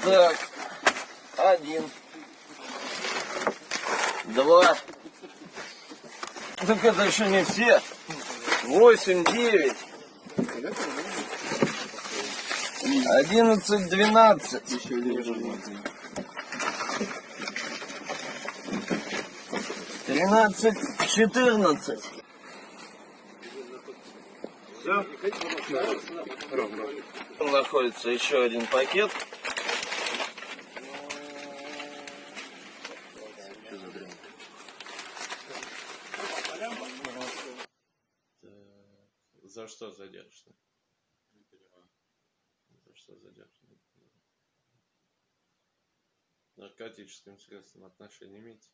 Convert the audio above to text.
Так, 1, 2. Так это еще не все. 8, 9. 11, 12. 13, 14. Все. Находится еще один пакет. За что задержаны? Не понимаю. За что задержаны? Наркотическим средством отношения имеете?